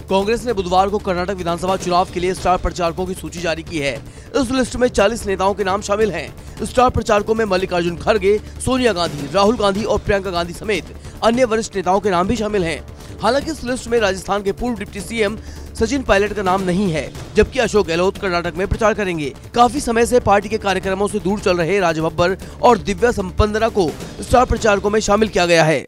कांग्रेस ने बुधवार को कर्नाटक विधानसभा चुनाव के लिए स्टार प्रचारकों की सूची जारी की है। इस लिस्ट में 40 नेताओं के नाम शामिल हैं। स्टार प्रचारकों में मल्लिकार्जुन खड़गे, सोनिया गांधी, राहुल गांधी और प्रियंका गांधी समेत अन्य वरिष्ठ नेताओं के नाम भी शामिल हैं। हालांकि इस लिस्ट में राजस्थान के पूर्व डिप्टी सीएम सचिन पायलट का नाम नहीं है, जबकि अशोक गहलोत कर्नाटक में प्रचार करेंगे। काफी समय से पार्टी के कार्यक्रमों से दूर चल रहे राज बब्बर और दिव्या संपन्ना को स्टार प्रचारकों में शामिल किया गया है।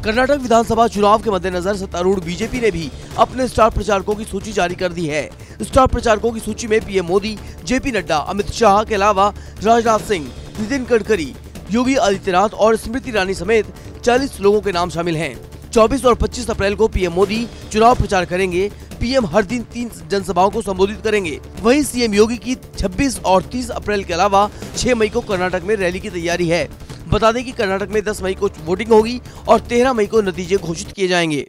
कर्नाटक विधानसभा चुनाव के मद्देनजर सत्तारूढ़ बीजेपी ने भी अपने स्टार प्रचारकों की सूची जारी कर दी है। स्टार प्रचारकों की सूची में पीएम मोदी, जेपी नड्डा, अमित शाह के अलावा राजनाथ सिंह, नितिन गडकरी, योगी आदित्यनाथ और स्मृति ईरानी समेत 40 लोगों के नाम शामिल हैं। 24 और 25 अप्रैल को पीएम मोदी चुनाव प्रचार करेंगे। पीएम हर दिन 3 जनसभाओं को संबोधित करेंगे। वहीं सीएम योगी की 26 और 30 अप्रैल के अलावा 6 मई को कर्नाटक में रैली की तैयारी है। बता दें कि कर्नाटक में 10 मई को वोटिंग होगी और 13 मई को नतीजे घोषित किए जाएंगे।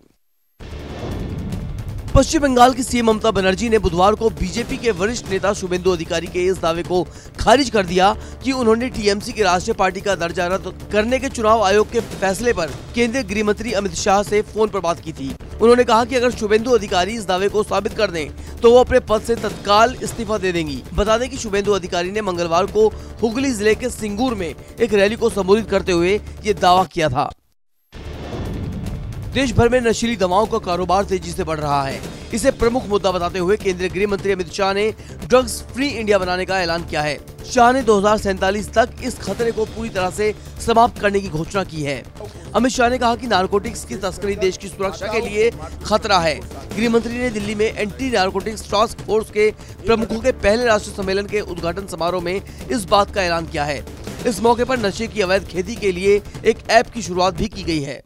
पश्चिम बंगाल की सीएम ममता बनर्जी ने बुधवार को बीजेपी के वरिष्ठ नेता शुभेंदु अधिकारी के इस दावे को खारिज कर दिया कि उन्होंने टीएमसी की राष्ट्रीय पार्टी का दर्जा रद्द करने के चुनाव आयोग के फैसले पर केंद्रीय गृह मंत्री अमित शाह से फोन पर बात की थी। उन्होंने कहा कि अगर शुभेंदु अधिकारी इस दावे को साबित कर दें तो वो अपने पद से तत्काल इस्तीफा दे देंगी। बता दें कि शुभेंदु अधिकारी ने मंगलवार को हुगली जिले के सिंगूर में एक रैली को संबोधित करते हुए ये दावा किया था। देश भर में नशीली दवाओं का कारोबार तेजी से बढ़ रहा है। इसे प्रमुख मुद्दा बताते हुए केंद्रीय गृह मंत्री अमित शाह ने ड्रग्स फ्री इंडिया बनाने का ऐलान किया है। शाह ने 2047 तक इस खतरे को पूरी तरह से समाप्त करने की घोषणा की है। अमित शाह ने कहा कि नारकोटिक्स की तस्करी देश की सुरक्षा के लिए खतरा है। गृह मंत्री ने दिल्ली में एंटी नारकोटिक्स टास्क फोर्स के प्रमुखों के पहले राष्ट्रीय सम्मेलन के उद्घाटन समारोह में इस बात का ऐलान किया है। इस मौके पर नशे की अवैध खेती के लिए एक ऐप की शुरुआत भी की गई है।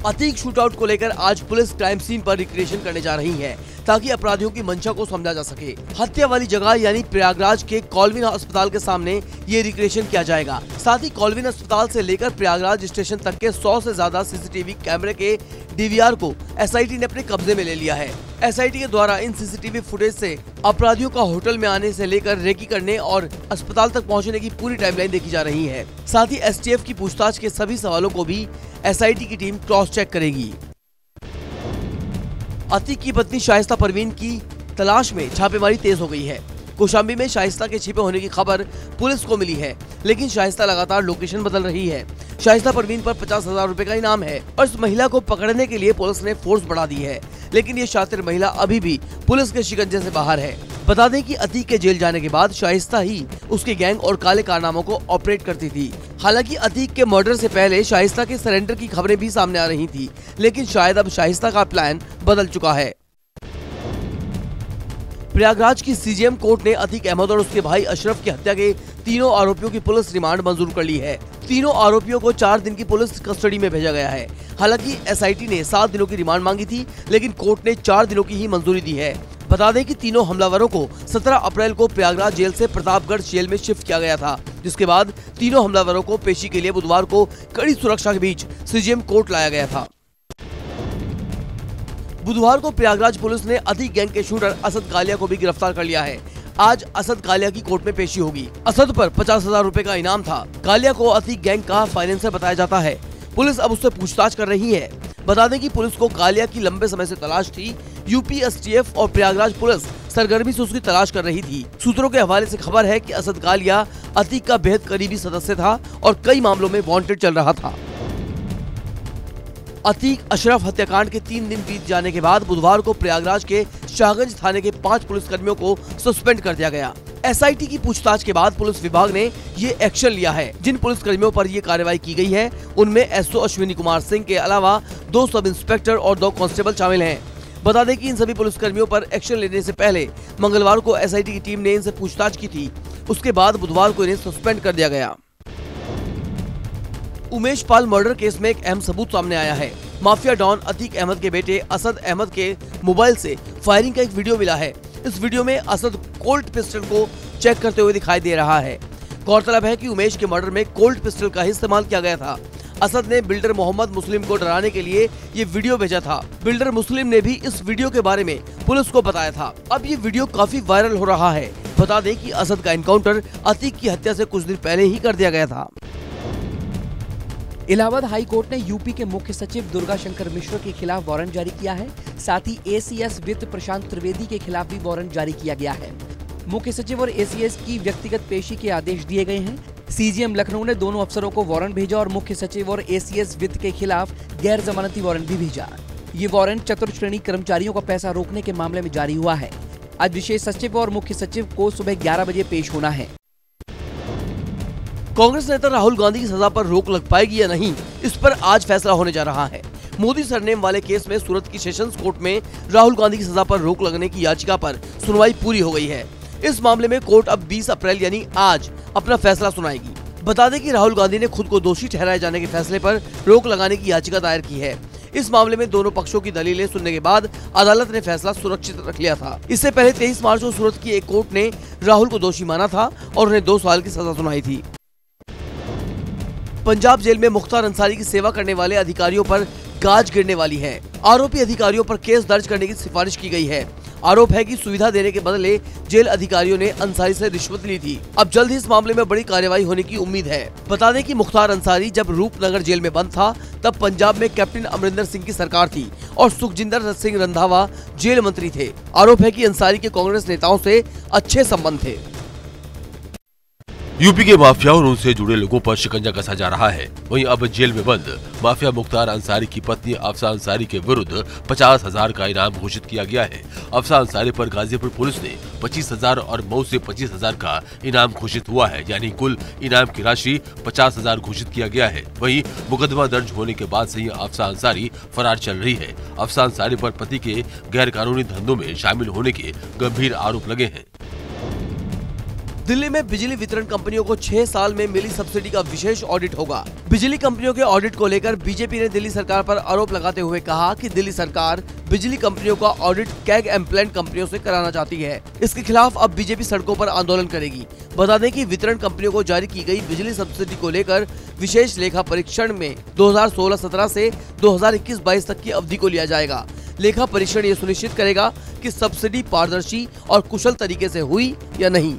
अतीक शूटआउट को लेकर आज पुलिस क्राइम सीन पर रिक्रिएशन करने जा रही है ताकि अपराधियों की मंशा को समझा जा सके। हत्या वाली जगह यानी प्रयागराज के कॉलविन अस्पताल के सामने ये रिक्रिएशन किया जाएगा। साथ ही कॉलविन अस्पताल से लेकर प्रयागराज स्टेशन तक के 100 से ज्यादा सीसीटीवी कैमरे के डीवीआर को एसआईटी ने अपने कब्जे में ले लिया है। एसआईटी के द्वारा इन सीसीटीवी फुटेज से अपराधियों का होटल में आने से लेकर रेकी करने और अस्पताल तक पहुंचने की पूरी टाइमलाइन देखी जा रही है। साथ ही एसटीएफ की पूछताछ के सभी सवालों को भी एसआईटी की टीम क्रॉस चेक करेगी। अतीक की पत्नी शाइस्ता परवीन की तलाश में छापेमारी तेज हो गई है। कौशाम्बी में शाइस्ता के छिपे होने की खबर पुलिस को मिली है, लेकिन शाइस्ता लगातार लोकेशन बदल रही है। शाइस्ता परवीन पर 50,000 रुपए का इनाम है और इस महिला को पकड़ने के लिए पुलिस ने फोर्स बढ़ा दी है, लेकिन ये शातिर महिला अभी भी पुलिस के शिकंजे से बाहर है। बता दें कि अतीक के जेल जाने के बाद शाइस्ता ही उसके गैंग और काले कारनामों को ऑपरेट करती थी। हालांकि अतीक के मर्डर से पहले शाइस्ता के सरेंडर की खबरें भी सामने आ रही थी, लेकिन शायद अब शाइस्ता का प्लान बदल चुका है। प्रयागराज की सीजेएम कोर्ट ने अतीक अहमद और उसके भाई अशरफ की हत्या के तीनों आरोपियों की पुलिस रिमांड मंजूर कर ली है। तीनों आरोपियों को 4 दिन की पुलिस कस्टडी में भेजा गया है। हालांकि एसआईटी ने 7 दिनों की रिमांड मांगी थी, लेकिन कोर्ट ने 4 दिनों की ही मंजूरी दी है। बता दें कि तीनों हमलावरों को 17 अप्रैल को प्रयागराज जेल से प्रतापगढ़ जेल में शिफ्ट किया गया था, जिसके बाद तीनों हमलावरों को पेशी के लिए बुधवार को कड़ी सुरक्षा के बीच सीजेएम कोर्ट लाया गया था। बुधवार को प्रयागराज पुलिस ने अतीक गैंग के शूटर असद कालिया को भी गिरफ्तार कर लिया है। आज असद कालिया की कोर्ट में पेशी होगी। असद पर 50,000 रुपए का इनाम था। कालिया को अतीक गैंग का फाइनेंसर बताया जाता है। पुलिस अब उससे पूछताछ कर रही है। बता दें कि पुलिस को कालिया की लंबे समय से तलाश थी। यूपी एसटीएफ और प्रयागराज पुलिस सरगर्मी से उसकी तलाश कर रही थी। सूत्रों के हवाले से खबर है कि असद कालिया अतीक का बेहद करीबी सदस्य था और कई मामलों में वांटेड चल रहा था। अतीक अशरफ हत्याकांड के 3 दिन बीत जाने के बाद बुधवार को प्रयागराज के शाहगंज थाने के 5 पुलिसकर्मियों को सस्पेंड कर दिया गया। एसआईटी की पूछताछ के बाद पुलिस विभाग ने ये एक्शन लिया है। जिन पुलिसकर्मियों पर ये कार्रवाई की गई है उनमें एसओ अश्विनी कुमार सिंह के अलावा 2 सब इंस्पेक्टर और 2 कांस्टेबल शामिल हैं। बता दें कि इन सभी पुलिसकर्मियों पर एक्शन लेने से पहले मंगलवार को एसआईटी की टीम ने इनसे पूछताछ की थी। उसके बाद बुधवार को इन्हें सस्पेंड कर दिया गया। उमेश पाल मर्डर केस में एक अहम सबूत सामने आया है। माफिया डॉन अतीक अहमद के बेटे असद अहमद के मोबाइल से फायरिंग का एक वीडियो मिला है। इस वीडियो में असद कोल्ट पिस्टल को चेक करते हुए दिखाई दे रहा है। गौरतलब है कि उमेश के मर्डर में कोल्ट पिस्टल का ही इस्तेमाल किया गया था। असद ने बिल्डर मोहम्मद मुस्लिम को डराने के लिए ये वीडियो भेजा था। बिल्डर मुस्लिम ने भी इस वीडियो के बारे में पुलिस को बताया था। अब ये वीडियो काफी वायरल हो रहा है। बता दें कि असद का एनकाउंटर अतीक की हत्या से कुछ दिन पहले ही कर दिया गया था। इलाहाबाद हाई कोर्ट ने यूपी के मुख्य सचिव दुर्गा शंकर मिश्र के खिलाफ वारंट जारी किया है। साथ ही एसीएस वित्त प्रशांत त्रिवेदी के खिलाफ भी वारंट जारी किया गया है। मुख्य सचिव और एसीएस की व्यक्तिगत पेशी के आदेश दिए गए हैं। सीजीएम लखनऊ ने दोनों अफसरों को वारंट भेजा और मुख्य सचिव और एसीएस वित्त के खिलाफ गैर जमानती वारंट भी भेजा। ये वारंट चतुर्थ श्रेणी कर्मचारियों का पैसा रोकने के मामले में जारी हुआ है। आज विशेष सचिव और मुख्य सचिव को सुबह 11 बजे पेश होना है। कांग्रेस नेता राहुल गांधी की सजा पर रोक लग पाएगी या नहीं, इस पर आज फैसला होने जा रहा है। मोदी सरनेम वाले केस में सूरत की सेशंस कोर्ट में राहुल गांधी की सजा पर रोक लगने की याचिका पर सुनवाई पूरी हो गई है। इस मामले में कोर्ट अब 20 अप्रैल यानी आज अपना फैसला सुनाएगी। बता दें कि राहुल गांधी ने खुद को दोषी ठहराए जाने के फैसले पर रोक लगाने की याचिका दायर की है। इस मामले में दोनों पक्षों की दलीलें सुनने के बाद अदालत ने फैसला सुरक्षित रख लिया था। इससे पहले 23 मार्च को सूरत की एक कोर्ट ने राहुल को दोषी माना था और उन्हें 2 साल की सजा सुनाई थी। पंजाब जेल में मुख्तार अंसारी की सेवा करने वाले अधिकारियों पर गाज गिरने वाली है। आरोपी अधिकारियों पर केस दर्ज करने की सिफारिश की गई है। आरोप है कि सुविधा देने के बदले जेल अधिकारियों ने अंसारी से रिश्वत ली थी। अब जल्द ही इस मामले में बड़ी कार्रवाई होने की उम्मीद है। बता दें कि मुख्तार अंसारी जब रूपनगर जेल में बंद था तब पंजाब में कैप्टन अमरिंदर सिंह की सरकार थी और सुखजिंदर सिंह रंधावा जेल मंत्री थे। आरोप है कि अंसारी के कांग्रेस नेताओं से अच्छे संबंध थे। यूपी के माफिया और उनसे जुड़े लोगों पर शिकंजा कसा जा रहा है। वहीं अब जेल में बंद माफिया मुख्तार अंसारी की पत्नी अफसा अंसारी के विरुद्ध 50,000 का इनाम घोषित किया गया है। अफसा अंसारी पर गाजीपुर पुलिस ने 25,000 और मऊ से 25,000 का इनाम घोषित हुआ है, यानी कुल इनाम की राशि 50,000 घोषित किया गया है। वहीं मुकदमा दर्ज होने के बाद से ही अफसा अंसारी फरार चल रही है। अफसा अंसारी पर पति के गैर कानूनी धंधों में शामिल होने के गंभीर आरोप लगे हैं। दिल्ली में बिजली वितरण कंपनियों को 6 साल में मिली सब्सिडी का विशेष ऑडिट होगा। बिजली कंपनियों के ऑडिट को लेकर बीजेपी ने दिल्ली सरकार पर आरोप लगाते हुए कहा कि दिल्ली सरकार बिजली कंपनियों का ऑडिट कैग एम्प्लॉयड कंपनियों से कराना चाहती है। इसके खिलाफ अब बीजेपी सड़कों पर आंदोलन करेगी। बता दें कि वितरण कंपनियों को जारी की गई बिजली सब्सिडी को लेकर विशेष लेखा परीक्षण में 2016-17 से 2021-22 तक की अवधि को लिया जाएगा। लेखा परीक्षण ये सुनिश्चित करेगा कि सब्सिडी पारदर्शी और कुशल तरीके से हुई या नहीं।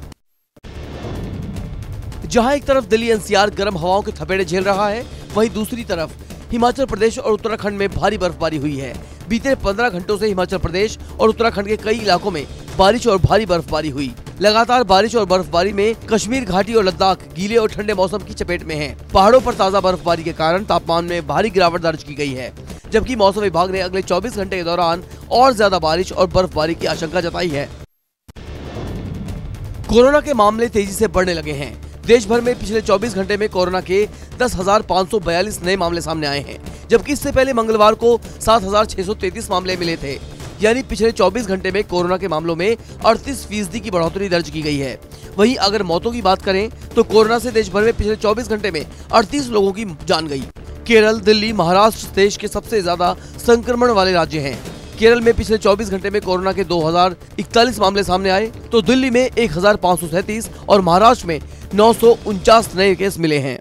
जहां एक तरफ दिल्ली एनसीआर गर्म हवाओं के थपेड़े झेल रहा है, वहीं दूसरी तरफ हिमाचल प्रदेश और उत्तराखंड में भारी बर्फबारी हुई है। बीते 15 घंटों से हिमाचल प्रदेश और उत्तराखंड के कई इलाकों में बारिश और भारी बर्फबारी हुई। लगातार बारिश और बर्फबारी में कश्मीर घाटी और लद्दाख गीले और ठंडे मौसम की चपेट में है। पहाड़ों पर ताजा बर्फबारी के कारण तापमान में भारी गिरावट दर्ज की गई है, जबकि मौसम विभाग ने अगले 24 घंटे के दौरान और ज्यादा बारिश और बर्फबारी की आशंका जताई है। कोरोना के मामले तेजी से बढ़ने लगे हैं। देश भर में पिछले 24 घंटे में कोरोना के 10,542 नए मामले सामने आए हैं, जबकि इससे पहले मंगलवार को 7,633 मामले मिले थे। यानी पिछले 24 घंटे में कोरोना के मामलों में 38% की बढ़ोतरी दर्ज की गई है। वहीं अगर मौतों की बात करें तो कोरोना से देश भर में पिछले 24 घंटे में 38 लोगों की जान गई। केरल, दिल्ली, महाराष्ट्र देश के सबसे ज्यादा संक्रमण वाले राज्य हैं। केरल में पिछले 24 घंटे में कोरोना के 2,041 मामले सामने आए, तो दिल्ली में 1,537 और महाराष्ट्र में 949 नए केस मिले हैं।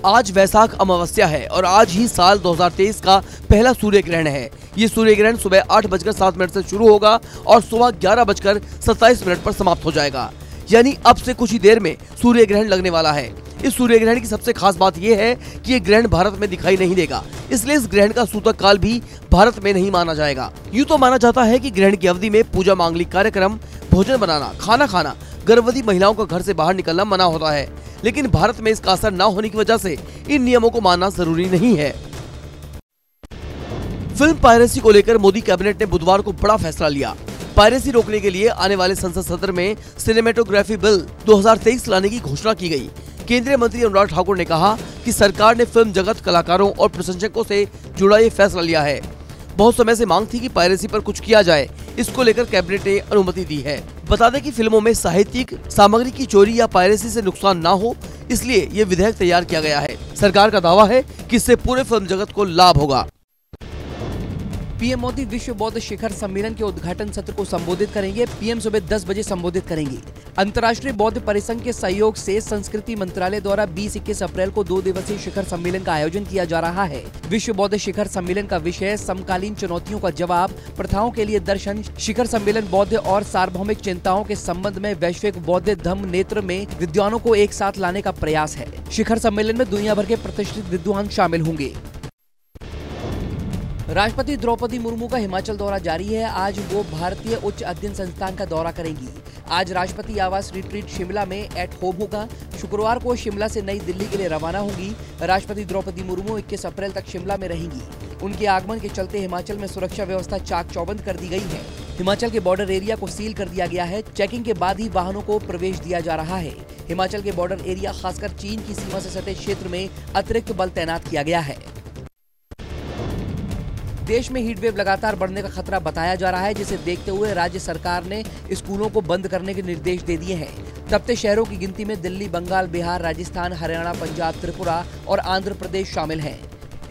आज वैशाख अमावस्या है और आज ही साल 2023 का पहला सूर्य ग्रहण है। ये सूर्य ग्रहण सुबह 8:07 से शुरू होगा और सुबह 11:27 पर समाप्त हो जाएगा। यानी अब से कुछ ही देर में सूर्य ग्रहण लगने वाला है। इस सूर्य ग्रहण की सबसे खास बात यह है कि ये ग्रहण भारत में दिखाई नहीं देगा, इसलिए इस ग्रहण का सूतक काल भी भारत में नहीं माना जाएगा। यूँ तो माना जाता है कि ग्रहण की अवधि में पूजा, मांगलिक कार्यक्रम, भोजन बनाना, खाना खाना, गर्भवती महिलाओं का घर से बाहर निकलना मना होता है, लेकिन भारत में इसका असर न होने की वजह से इन नियमों को मानना जरूरी नहीं है। फिल्म पायरेसी को लेकर मोदी कैबिनेट ने बुधवार को बड़ा फैसला लिया। पायरेसी रोकने के लिए आने वाले संसद सत्र में सिनेमेटोग्राफी बिल 2023 लाने की घोषणा की गई। केंद्रीय मंत्री अनुराग ठाकुर ने कहा कि सरकार ने फिल्म जगत, कलाकारों और प्रशंसकों से जुड़ा ये फैसला लिया है। बहुत समय से मांग थी कि पायरेसी पर कुछ किया जाए, इसको लेकर कैबिनेट ने अनुमति दी है। बता दें कि फिल्मों में साहित्यिक सामग्री की चोरी या पायरेसी से नुकसान ना हो, इसलिए ये विधेयक तैयार किया गया है। सरकार का दावा है कि इससे पूरे फिल्म जगत को लाभ होगा। पीएम मोदी विश्व बौद्ध शिखर सम्मेलन के उद्घाटन सत्र को संबोधित करेंगे। पीएम सुबह 10 बजे संबोधित करेंगे। अंतर्राष्ट्रीय बौद्ध परिसंघ के सहयोग से संस्कृति मंत्रालय द्वारा 20-21 अप्रैल को 2 दिवसीय शिखर सम्मेलन का आयोजन किया जा रहा है। विश्व बौद्ध शिखर सम्मेलन का विषय समकालीन चुनौतियों का जवाब, प्रथाओं के लिए दर्शन। शिखर सम्मेलन बौद्ध और सार्वभौमिक चिंताओं के संबंध में वैश्विक बौद्ध धम्म नेत्र में विद्वानों को एक साथ लाने का प्रयास है। शिखर सम्मेलन में दुनिया भर के प्रतिष्ठित विद्वान शामिल होंगे। राष्ट्रपति द्रौपदी मुर्मू का हिमाचल दौरा जारी है। आज वो भारतीय उच्च अध्ययन संस्थान का दौरा करेंगी। आज राष्ट्रपति आवास रिट्रीट शिमला में एट होम होगा। शुक्रवार को शिमला से नई दिल्ली के लिए रवाना होंगी। राष्ट्रपति द्रौपदी मुर्मू 21 अप्रैल तक शिमला में रहेंगी। उनके आगमन के चलते हिमाचल में सुरक्षा व्यवस्था चाक चौबंद कर दी गई है। हिमाचल के बॉर्डर एरिया को सील कर दिया गया है। चेकिंग के बाद ही वाहनों को प्रवेश दिया जा रहा है। हिमाचल के बॉर्डर एरिया, खासकर चीन की सीमा से सटे क्षेत्र में अतिरिक्त बल तैनात किया गया है। देश में हीट वेव लगातार बढ़ने का खतरा बताया जा रहा है, जिसे देखते हुए राज्य सरकार ने स्कूलों को बंद करने के निर्देश दे दिए हैं। तपते शहरों की गिनती में दिल्ली, बंगाल, बिहार, राजस्थान, हरियाणा, पंजाब, त्रिपुरा और आंध्र प्रदेश शामिल हैं।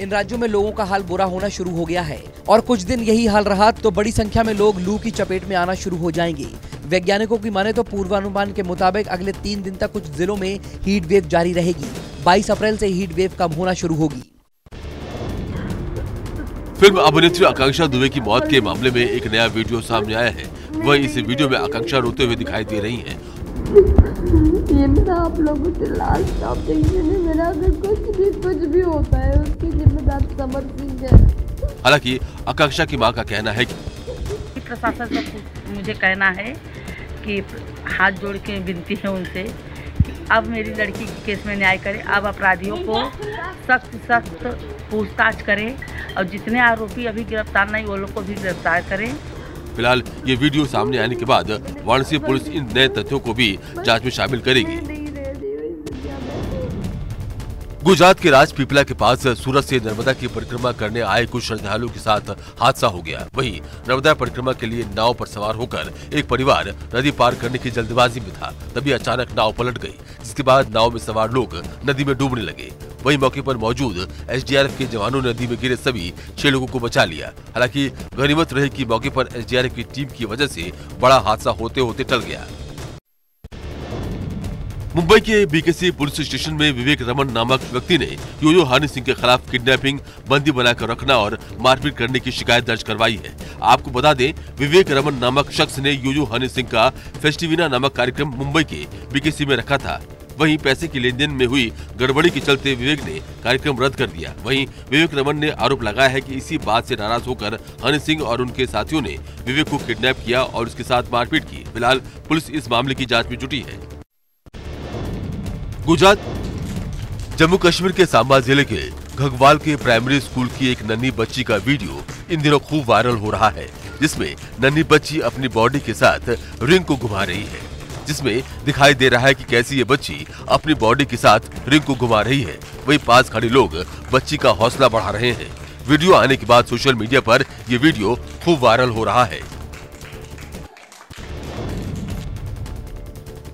इन राज्यों में लोगों का हाल बुरा होना शुरू हो गया है और कुछ दिन यही हाल रहा तो बड़ी संख्या में लोग लू की चपेट में आना शुरू हो जाएंगे। वैज्ञानिकों की माने तो पूर्वानुमान के मुताबिक अगले 3 दिन तक कुछ जिलों में हीट वेव जारी रहेगी। 22 अप्रैल से हीट वेव कम होना शुरू होगी। फिल्म अभिनेत्री आकांक्षा दुबे की मौत के मामले में एक नया वीडियो सामने आया है। वह इस वीडियो में आकांक्षा रोते हुए दिखाई दे रही हैं। ये मेरा आप लोगों से लास्ट ऑब्जेक्शन है। मेरा अगर कुछ भी होता है उसकी जिम्मेदार समर सिंह है। हालांकि आकांक्षा की मां का कहना है कि प्रशासन से मुझे कहना है कि हाथ जोड़ के विनती है उनसे, अब मेरी लड़की के केस में न्याय करें। अब अपराधियों को सख्त पूछताछ करें और जितने आरोपी अभी गिरफ्तार नहीं वो लोग को भी गिरफ्तार करें। फिलहाल ये वीडियो सामने आने के बाद वाराणसी पुलिस इन नए तथ्यों को भी जांच में शामिल करेगी। गुजरात के राजपीपला के पास सूरत से नर्मदा की परिक्रमा करने आए कुछ श्रद्धालुओं के साथ हादसा हो गया। वहीं नर्मदा परिक्रमा के लिए नाव पर सवार होकर एक परिवार नदी पार करने की जल्दबाजी में था, तभी अचानक नाव पलट गई, जिसके बाद नाव में सवार लोग नदी में डूबने लगे। वहीं मौके पर मौजूद एसडीआरएफ के जवानों ने नदी में गिरे सभी 6 लोगों को बचा लिया। हालांकि गनीमत रही कि मौके पर एसडीआरएफ की टीम की वजह से बड़ा हादसा होते होते टल गया। मुंबई के बीकेसी पुलिस स्टेशन में विवेक रमन नामक व्यक्ति ने योयो हनी सिंह के खिलाफ किडनैपिंग, बंदी बनाकर रखना और मारपीट करने की शिकायत दर्ज करवाई है। आपको बता दें, विवेक रमन नामक शख्स ने योयो हनी सिंह का फेस्टिविना नामक कार्यक्रम मुंबई के बीकेसी में रखा था। वहीं पैसे की लेन देन में हुई गड़बड़ी के चलते विवेक ने कार्यक्रम रद्द कर दिया। वहीं विवेक रमन ने आरोप लगाया है कि इसी बात से नाराज होकर हनी सिंह और उनके साथियों ने विवेक को किडनैप किया और उसके साथ मारपीट की। फिलहाल पुलिस इस मामले की जांच में जुटी है। गुजरात जम्मू कश्मीर के सांबा जिले के घगवाल के प्राइमरी स्कूल की एक नन्ही बच्ची का वीडियो इन दिनों खूब वायरल हो रहा है, जिसमें नन्ही बच्ची अपनी बॉडी के साथ रिंग को घुमा रही है, जिसमें दिखाई दे रहा है कि कैसी ये बच्ची अपनी बॉडी के साथ रिंग को घुमा रही है। वहीं पास खड़े लोग बच्ची का हौसला बढ़ा रहे हैं। वीडियो आने के बाद सोशल मीडिया पर ये वीडियो खूब वायरल हो रहा है।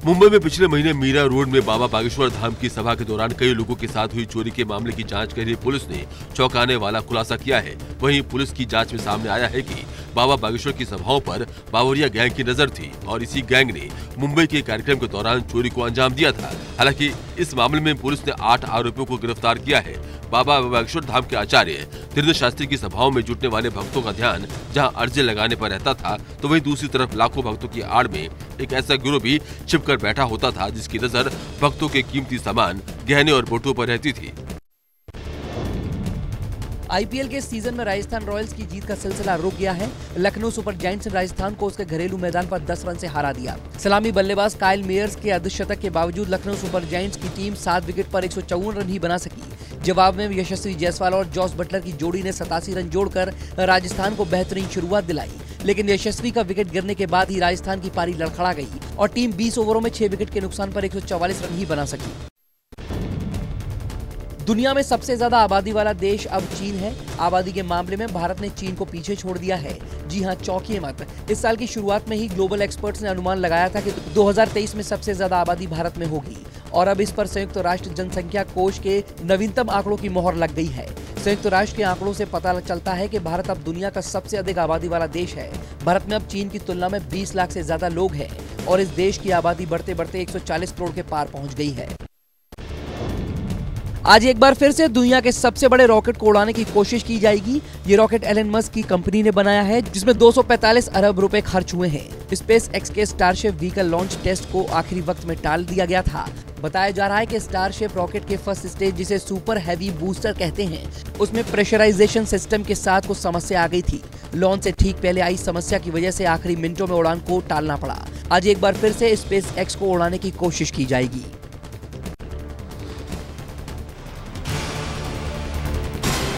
मुंबई में पिछले महीने मीरा रोड में बाबा बागेश्वर धाम की सभा के दौरान कई लोगों के साथ हुई चोरी के मामले की जांच कर रही पुलिस ने चौंकाने वाला खुलासा किया है। वहीं पुलिस की जांच में सामने आया है कि बाबा बागेश्वर की सभाओं पर बावरिया गैंग की नजर थी और इसी गैंग ने मुंबई के कार्यक्रम के दौरान चोरी को अंजाम दिया था। हालांकि इस मामले में पुलिस ने 8 आरोपियों को गिरफ्तार किया है। बाबा बागेश्वर धाम के आचार्य धीरेन्द्र शास्त्री की सभाओं में जुटने वाले भक्तों का ध्यान जहां अर्जी लगाने पर रहता था, तो वहीं दूसरी तरफ लाखों भक्तों की आड़ में एक ऐसा गिरोह भी छिपकर बैठा होता था जिसकी नजर भक्तों के कीमती सामान, गहने और बोटों पर रहती थी। आईपीएल के सीजन में राजस्थान रॉयल्स की जीत का सिलसिला रुक गया है। लखनऊ सुपर जायंट्स ने राजस्थान को उसके घरेलू मैदान पर 10 रन से हरा दिया। सलामी बल्लेबाज काइल मेयर्स के अर्धशतक के बावजूद लखनऊ सुपर जायंट्स की टीम 7 विकेट पर 154 रन ही बना सकी। जवाब में यशस्वी जायसवाल और जॉस बटलर की जोड़ी ने 87 रन जोड़कर राजस्थान को बेहतरीन शुरुआत दिलाई, लेकिन यशस्वी का विकेट गिरने के बाद ही राजस्थान की पारी लड़खड़ा गई और टीम 20 ओवरों में 6 विकेट के नुकसान पर 144 रन ही बना सकी। दुनिया में सबसे ज्यादा आबादी वाला देश अब चीन है। आबादी के मामले में भारत ने चीन को पीछे छोड़ दिया है। जी हां, चौंकिए मत। इस साल की शुरुआत में ही ग्लोबल एक्सपर्ट्स ने अनुमान लगाया था कि 2023 में सबसे ज्यादा आबादी भारत में होगी और अब इस पर संयुक्त राष्ट्र जनसंख्या कोष के नवीनतम आंकड़ों की मोहर लग गई है। संयुक्त राष्ट्र के आंकड़ों से पता चलता है कि भारत अब दुनिया का सबसे अधिक आबादी वाला देश है। भारत में अब चीन की तुलना में 20 लाख से ज्यादा लोग हैं और इस देश की आबादी बढ़ते बढ़ते 140 करोड़ के पार पहुंच गई है। आज एक बार फिर से दुनिया के सबसे बड़े रॉकेट को उड़ाने की कोशिश की जाएगी। ये रॉकेट एलन मस्क की कंपनी ने बनाया है, जिसमें 245 अरब रुपए खर्च हुए हैं। स्पेस एक्स के स्टारशिप व्हीकल लॉन्च टेस्ट को आखिरी वक्त में टाल दिया गया था। बताया जा रहा है कि स्टारशिप रॉकेट के फर्स्ट स्टेज, जिसे सुपर हैवी बूस्टर कहते हैं, उसमें प्रेशराइजेशन सिस्टम के साथ कुछ समस्या आ गई थी। लॉन्च से ठीक पहले आई समस्या की वजह से आखिरी मिनटों में उड़ान को टालना पड़ा। आज एक बार फिर से स्पेस एक्स को उड़ाने की कोशिश की जाएगी।